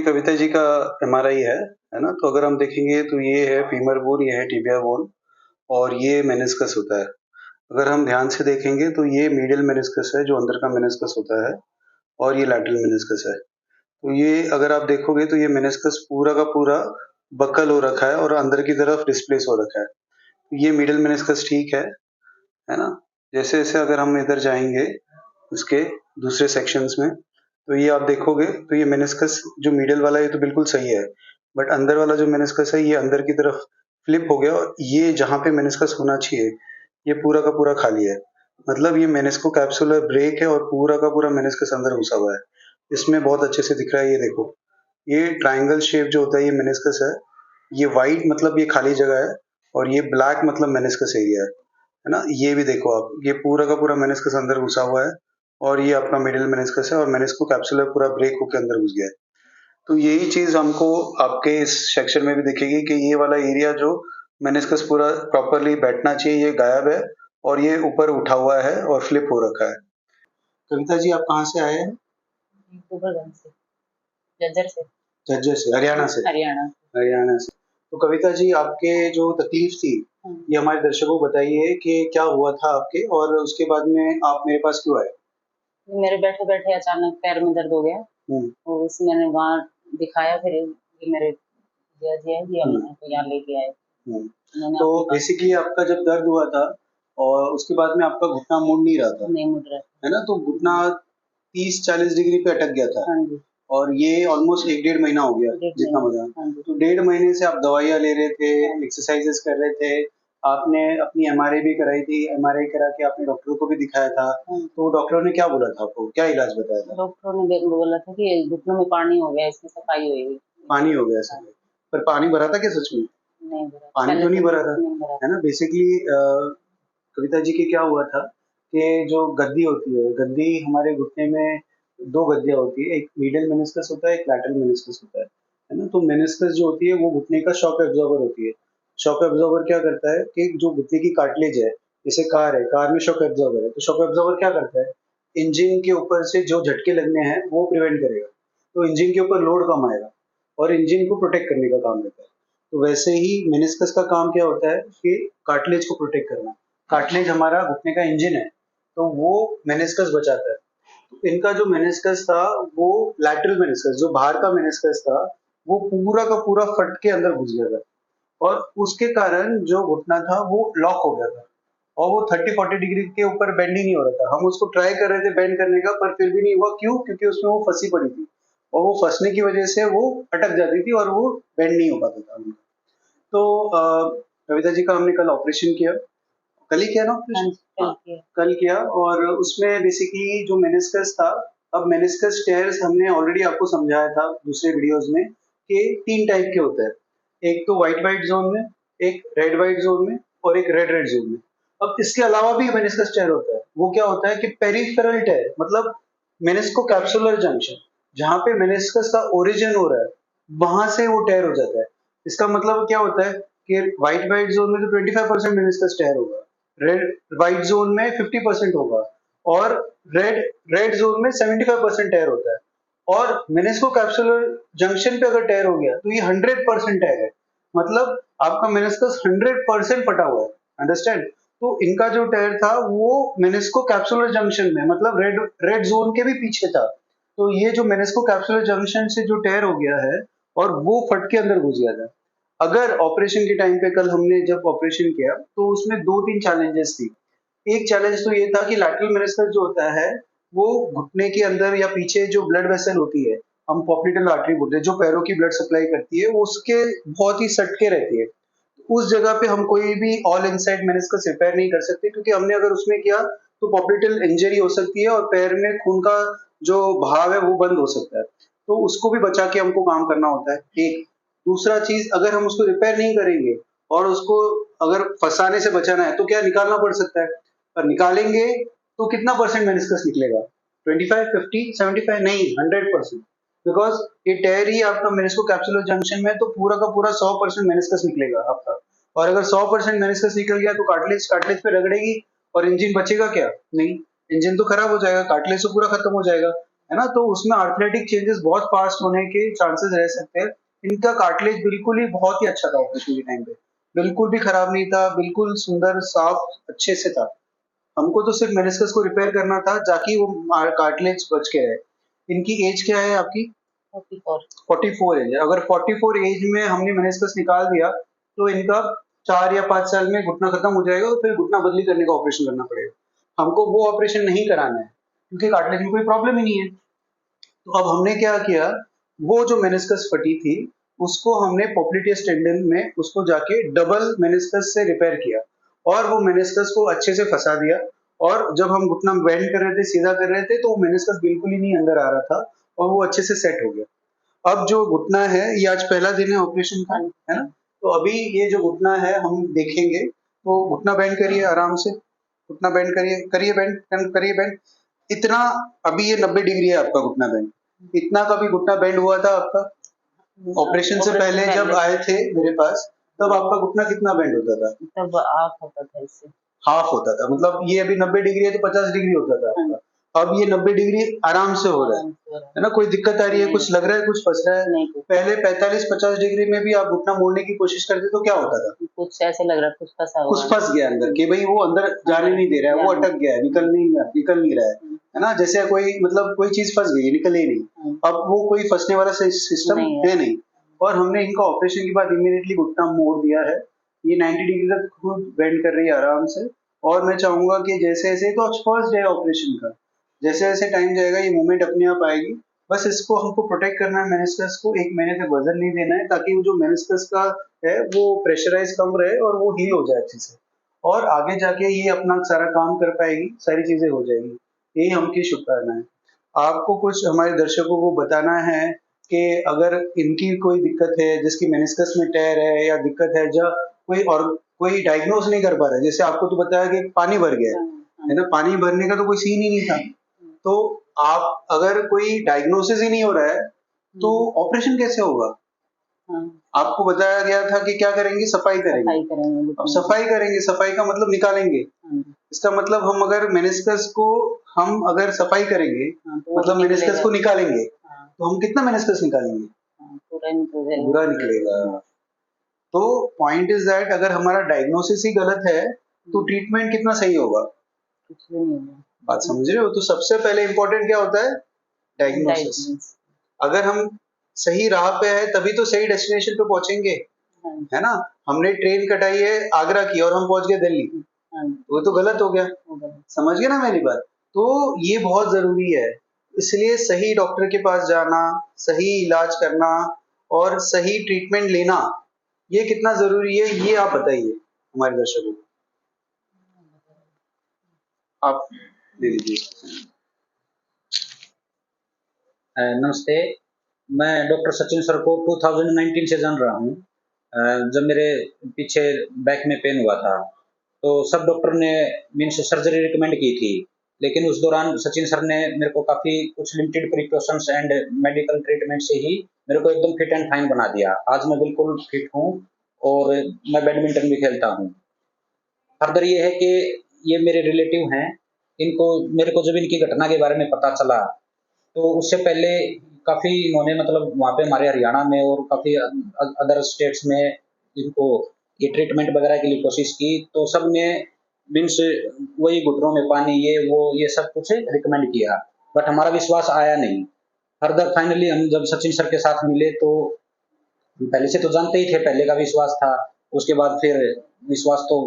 कविता जी का एमआरआई है ना? तो अगर हम देखेंगे तो ये है फीमर बोन, ये है टिबिया बोन और ये मेनिस्कस होता है। अगर हम ध्यान से देखेंगे तो ये मीडियल मेनिस्कस है जो अंदर का मेनिस्कस होता है और ये लैटरल मेनिस्कस है। तो ये अगर आप देखोगे तो ये मेनिस्कस पूरा का पूरा बकल हो रखा है और अंदर की तरफ डिस्प्लेस हो रखा है। ये मीडियल मेनिस्कस ठीक है ना? जैसे-जैसे अगर हम इधर जाएँगे उसके दूसरे सेक्शंस में तो ये आप देखोगे तो ये मेनिस्कस जो मिडल वाला है ये तो बिल्कुल सही है, बट अंदर वाला जो मेनिस्कस है ये अंदर की तरफ फ्लिप हो गया और ये जहाँ पे मेनिस्कस होना चाहिए ये पूरा का पूरा खाली है। मतलब ये मेनिस्को कैप्सुलर ब्रेक है और पूरा का पूरा मेनिस्कस अंदर घुसा हुआ है। इसमें बहुत अच्छे से दिख रहा है, ये देखो। ये ट्रायंगल शेप जो होता है ये मेनिस्कस है। ये व्हाइट मतलब ये खाली जगह है और ये ब्लैक मतलब मेनिस्कस एरिया है ना? ये भी देखो आप, ये पूरा का पूरा मेनिस्कस अंदर घुसा हुआ है और ये आपका मिडिल मेनिस्कस है और मेनिस्को कैप्सुलर पूरा ब्रेक होके अंदर घुस गया है। तो यही चीज़ हमको आपके इस सेक्शन में भी दिखेगी कि ये वाला एरिया जो मेनिस्कस पूरा प्रॉपर्ली बैठना चाहिए ये गायब है और ये ऊपर उठा हुआ है और फ्लिप हो रखा है। कविता जी आप कहाँ से आए हैं? गोबरगंज से, झज्जर से। झज्जर से, हरियाणा से? हरियाणा से। तो कविता जी आपके जो तकलीफ थी ये हमारे दर्शकों को बताइए कि क्या हुआ था आपके और उसके बाद में आप मेरे पास क्यों आए? मेरे बैठे-बैठे अचानक पैर में दर्द हो गया और उसमें मैंने वहाँ दिखाया, फिर ये मेरे जीजा जी हैं, ये हमको यहाँ लेके आए। तो बेसिकली आपका जब दर्द हुआ था और उसके बाद में आपका घुटना मुड़ नहीं रहा था, नहीं मुड़ रहा है ना? तो घुटना 30-40 डिग्री पे अटक गया था। हाँ जी। और ये ऑलमोस्ट 1 डेढ़ महीना हो गया जितना मुझे। तो 1.5 महीने से आप दवाइयाँ ले रहे थे, एक्सरसाइजेस कर रहे थे, आपने अपनी एमआरआई भी कराई थी, एमआरआई करा के आपने डॉक्टर को भी दिखाया था। तो डॉक्टरों ने क्या बोला था आपको? क्या इलाज बताया था? डॉक्टरों ने बोला था कि घुटनों में पानी हो गया, इसकी सफाई होगी। पानी हो गया सर? पर पानी भरा था क्या सच में? नहीं भरा। पानी तो नहीं भरा था, है ना? बेसिकली कविता जी के क्या हुआ था कि जो गद्दी होती है, गद्दी हमारे घुटने में 2 गद्दियाँ होती है, एक मीडियल मेनिस्कस होता है, एक लैटरल मेनिस्कस होता है ना? तो मेनिस्कस जो होती है वो घुटने का शॉक एब्जॉर्बर होती है। शॉक एब्जॉर्बर क्या करता है कि जो घुटने की कार्टिलेज है, जैसे कार है, कार में शॉक एब्जॉर्बर है, तो शॉक एब्जॉर्बर क्या करता है? इंजन के ऊपर से जो झटके लगने हैं वो प्रिवेंट करेगा, तो इंजन के ऊपर लोड कम आएगा और इंजन को प्रोटेक्ट करने का काम रहता है। तो वैसे ही मेनिस्कस का काम क्या होता है कि कार्टिलेज को प्रोटेक्ट करना। कार्टिलेज हमारा घुटने का इंजन है, तो वो मेनिस्कस बचाता है। तो इनका जो मेनिस्कस था वो लैटरल मेनिस्कस, जो बाहर का मेनिस्कस था वो पूरा का पूरा फट के अंदर घुस गया था और उसके कारण जो घुटना था वो लॉक हो गया था और वो 30-40 डिग्री के ऊपर बेंड ही नहीं हो रहा था। हम उसको ट्राई कर रहे थे बेंड करने का पर फिर भी नहीं हुआ। क्यों? क्योंकि उसमें वो फंसी पड़ी थी और वो फंसने की वजह से वो अटक जाती थी और वो बेंड नहीं हो पाता था। तो कविता जी का हमने कल ऑपरेशन किया, कल ही किया ना ऑपरेशन? कल किया और उसमें बेसिकली जो मेनिस्कस था, अब मेनिस्कस टेयर्स हमने ऑलरेडी आपको समझाया था दूसरे वीडियोस में कि 3 टाइप के होते हैं। एक तो व्हाइट जोन में, एक रेड व्हाइट जोन में और एक रेड रेड जोन में। अब इसके अलावा भी मेनिस्कस टेयर होता है। वो क्या होता है कि पेरिफेरल टेयर, मतलब मेनिस्को कैप्सुलर जंक्शन, जहाँ पे मेनिस्कस का ओरिजिन हो रहा है वहां से वो टेयर हो जाता है। इसका मतलब क्या होता है कि व्हाइट जोन में तो 25% मेनिस्कस टेयर होगा, रेड व्हाइट जोन में 50% होगा और रेड रेड जोन में 75% टेयर होता है। और मेनिस्को कैप्सुलर जंक्शन पे अगर टेयर हो गया तो ये 100% टेयर है, मतलब आपका मेनिस्कस 100% फटा हुआ है। अंडरस्टैंड? तो इनका जो टेयर था वो मेनिस्को कैप्सुलर जंक्शन में, मतलब रेड रेड जोन के भी पीछे था। तो ये जो मेनिस्को कैप्सुलर जंक्शन से जो टेयर हो गया है और वो फट के अंदर घुस गया था। अगर ऑपरेशन के टाइम पे कल हमने जब ऑपरेशन किया तो उसमें 2-3 चैलेंजेस थी। एक चैलेंज तो ये था कि लैटरल मेनिस्कस जो होता है वो घुटने के अंदर या पीछे जो ब्लड वेसल होती है, हम पॉप्लिटल आर्टरी बोलते हैं, जो पैरों की ब्लड सप्लाई करती है, वो उसके बहुत ही सटके रहती है। उस जगह पे हम कोई भी ऑल इनसाइड मेनिस्कस रिपेयर नहीं कर सकते, क्योंकि हमने अगर उसमें किया तो पॉप्लिटल इंजरी हो सकती है और पैर में खून का जो बहाव है वो बंद हो सकता है। तो उसको भी बचा के हमको काम करना होता है। एक दूसरा चीज, अगर हम उसको रिपेयर नहीं करेंगे और उसको अगर फंसाने से बचाना है तो क्या निकालना पड़ सकता है, और निकालेंगे तो कितना परसेंट मेनिस्कस निकलेगा? 25, 50, 75? नहीं, 100%। बिकॉज ये टेयर ही आपका मेनिस्को कैप्सुलर जंक्शन में, तो पूरा का पूरा 100% मेनिस्कस निकलेगा आपका। और अगर 100% मेनिस्कस निकल गया तो कार्टिलेज कार्टिलेज पे रगड़ेगी और इंजन बचेगा क्या? नहीं, इंजन तो खराब हो जाएगा, कार्टिलेज तो पूरा खत्म हो जाएगा। है ना, तो उसमें आर्थराइटिक चेंजेस बहुत फास्ट होने के चांसेस रह सकते हैं। इनका कार्टिलेज बिल्कुल ही बहुत ही अच्छा था ऑपरेशन के टाइम पे, बिल्कुल भी खराब नहीं था, बिल्कुल सुंदर साफ अच्छे से था। हमको तो सिर्फ मेनिस्कस को रिपेयर करना था ताकि वो कार्टिलेज बच के रहे। इनकी एज क्या है आपकी? 44 एज है। अगर 44 एज में हमने मेनिस्कस निकाल दिया तो इनका 4 या 5 साल में घुटना खत्म हो जाएगा और फिर घुटना बदली करने का ऑपरेशन करना पड़ेगा। हमको वो ऑपरेशन नहीं कराना है क्योंकि कार्टिलेज में कोई प्रॉब्लम ही नहीं है। तो अब हमने क्या किया, वो जो मेनिस्कस फटी थी उसको हमने पोप्लिटियस टेंडन में उसको जाके डबल मेनिस्कस से रिपेयर किया और वो मेनिस्कस को अच्छे से फंसा दिया। और जब हम घुटना बेंड कर रहे थे, सीधा कर रहे थे, तो वो मेनिस्कस बिल्कुल ही नहीं अंदर आ रहा था और वो अच्छे से सेट हो गया। अब जो घुटना है ये आज पहला दिन है ऑपरेशन का, है ना, तो अभी ये जो घुटना है हम देखेंगे। तो घुटना बेंड करिए आराम से, घुटना बेंड करिए, करिए बेंड, करिए बेंड। इतना, अभी ये 90 डिग्री है आपका घुटना बेंड। इतना कभी घुटना बेंड हुआ था आपका? ऑपरेशन से पहले जब आए थे मेरे पास तब आपका घुटना कितना बेंड होता था? तब हाफ होता था इससे, हाफ होता था, मतलब ये अभी 90 डिग्री है तो 50 डिग्री होता था आपका। अब ये 90 डिग्री आराम से हो रहा है ना, कोई दिक्कत आ रही है, कुछ लग रहा है, कुछ फंस रहा है? पहले 45-50 डिग्री में भी आप घुटना मोड़ने की कोशिश करते तो क्या होता था? कुछ ऐसे लग रहा है, कुछ फंसा हुआ, कुछ फंस गया अंदर कि भाई वो अंदर जाने नहीं दे रहा है, वो अटक गया है, निकल नहीं रहा है ना, जैसे कोई मतलब कोई चीज फंस गई है, निकल ही नहीं। अब वो कोई फंसने वाला सिस्टम है नहीं। और हमने इनका ऑपरेशन के बाद इमीडिएटली घुटना मोड़ दिया है। ये 90 डिग्री तक खुद बेंड कर रही है आराम से। और मैं चाहूंगा कि जैसे जैसे, तो आज फर्स्ट डे ऑपरेशन का, जैसे जैसे टाइम जाएगा ये मूवमेंट अपने आप आएगी। बस इसको हमको प्रोटेक्ट करना है, मेनिस्कस को 1 महीने तक वजन नहीं देना है ताकि वो जो मेनिस्कस का है वो प्रेशराइज कम रहे और वो हील हो जाए अच्छे से। और आगे जाके ये अपना सारा काम कर पाएगी, सारी चीजें हो जाएगी। यही हमकी शुभकामना है। आपको कुछ हमारे दर्शकों को बताना है कि अगर इनकी कोई दिक्कत है, जिसकी मेनिस्कस में टेयर है या दिक्कत है, या कोई और कोई डायग्नोज नहीं कर पा रहा है, जैसे आपको तो बताया कि पानी भर गया है ना, पानी भरने का तो कोई सीन ही नहीं था। तो आप अगर कोई डायग्नोसिस ही नहीं हो रहा है तो ऑपरेशन कैसे होगा? आपको बताया गया था कि क्या करेंगे, सफाई करेंगे। अब सफाई करेंगे, सफाई का मतलब निकालेंगे। इसका मतलब हम अगर मेनिस्कस को हम अगर सफाई करेंगे मतलब मेनिस्कस को निकालेंगे तो हम कितना मेनिस्कस निकालेंगे? पूरा निकलेगा। तो पॉइंट इज दैट अगर हमारा डायग्नोसिस ही गलत है तो ट्रीटमेंट कितना सही होगा? बात समझ रहे हो? तो सबसे पहले इंपॉर्टेंट क्या होता है? डायग्नोसिस। अगर हम सही राह पे है तभी तो सही डेस्टिनेशन पे पहुंचेंगे, है ना। हमने ट्रेन कटाई है आगरा की और हम पहुंच गए दिल्ली, वो तो गलत हो गया। समझ गए ना मेरी बात? तो ये बहुत जरूरी है, इसलिए सही डॉक्टर के पास जाना, सही इलाज करना और सही ट्रीटमेंट लेना, ये कितना जरूरी है ये आप बताइए हमारे दर्शकों को। आप ले लीजिए। नमस्ते, मैं डॉक्टर सचिन सर को 2019 से जान रहा हूँ। जब मेरे पीछे बैक में पेन हुआ था तो सब डॉक्टर ने मीन्स सर्जरी रिकमेंड की थी, लेकिन उस दौरान सचिन सर ने मेरे को काफ़ी कुछ limited precautions and medical treatment से ही मेरे को एकदम फिट एंड फाइन बना दिया। आज मैं बिल्कुल फिट हूँ और मैं बैडमिंटन भी खेलता हूँ। फर्दर ये है कि ये मेरे रिलेटिव हैं, इनको मेरे को जब इनकी घटना के बारे में पता चला तो उससे पहले काफ़ी इन्होंने मतलब वहाँ पे हमारे हरियाणा में और काफ़ी अदर स्टेट्स में इनको ये ट्रीटमेंट वगैरह के लिए कोशिश की, तो सब ने मीन्स वही घुटनों में पानी ये सब कुछ रिकमेंड किया, बट हमारा विश्वास आया नहीं। फर्दर फाइनली हम जब सचिन सर के साथ मिले तो पहले से तो जानते ही थे, पहले का विश्वास था, उसके बाद फिर विश्वास तो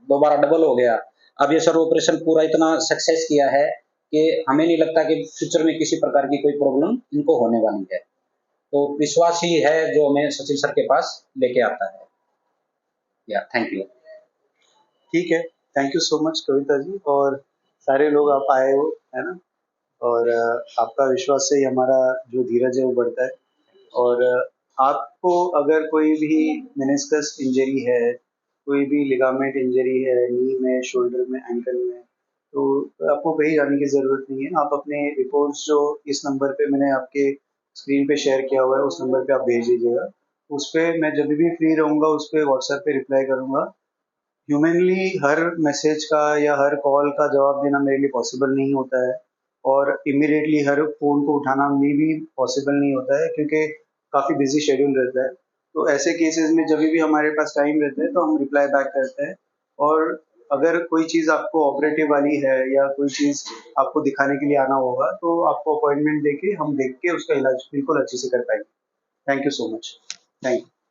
दोबारा डबल हो गया। अब ये सर ऑपरेशन पूरा इतना सक्सेस किया है कि हमें नहीं लगता कि फ्यूचर में किसी प्रकार की कोई प्रॉब्लम इनको होने वाली है। तो विश्वास ही है जो हमें सचिन सर के पास लेके आता है। या थैंक यू। ठीक है, thank you so much Kavita ji, और सारे लोग आप आए हो, है ना, और आपका विश्वास से ही हमारा जो धीरज है वो बढ़ता है। और आपको अगर कोई भी मेनिस्कस इंजरी है, कोई भी लिगामेंट इंजरी है, नी में, शोल्डर में, एंकल में, तो आपको कहीं जाने की ज़रूरत नहीं है। आप अपने रिपोर्ट्स जो इस नंबर पे मैंने आपके स्क्रीन पे शेयर किया हुआ है उस नंबर पे आप भेज दीजिएगा। उस पर मैं जब भी फ्री रहूँगा उस पर व्हाट्सएप पे रिप्लाई करूँगा। ह्यूमनली हर मैसेज का या हर कॉल का जवाब देना मेरे लिए पॉसिबल नहीं होता है, और इमीडिएटली हर फ़ोन को उठाना में भी पॉसिबल नहीं होता है, क्योंकि काफ़ी बिज़ी शेड्यूल रहता है। तो ऐसे केसेस में जभी भी हमारे पास टाइम रहता है तो हम रिप्लाई बैक करते हैं। और अगर कोई चीज़ आपको ऑपरेटिव वाली है या कोई चीज़ आपको दिखाने के लिए आना होगा, तो आपको अपॉइंटमेंट देके हम देख के उसका इलाज बिल्कुल अच्छे से कर पाएँगे। Thank you so much. Thank you.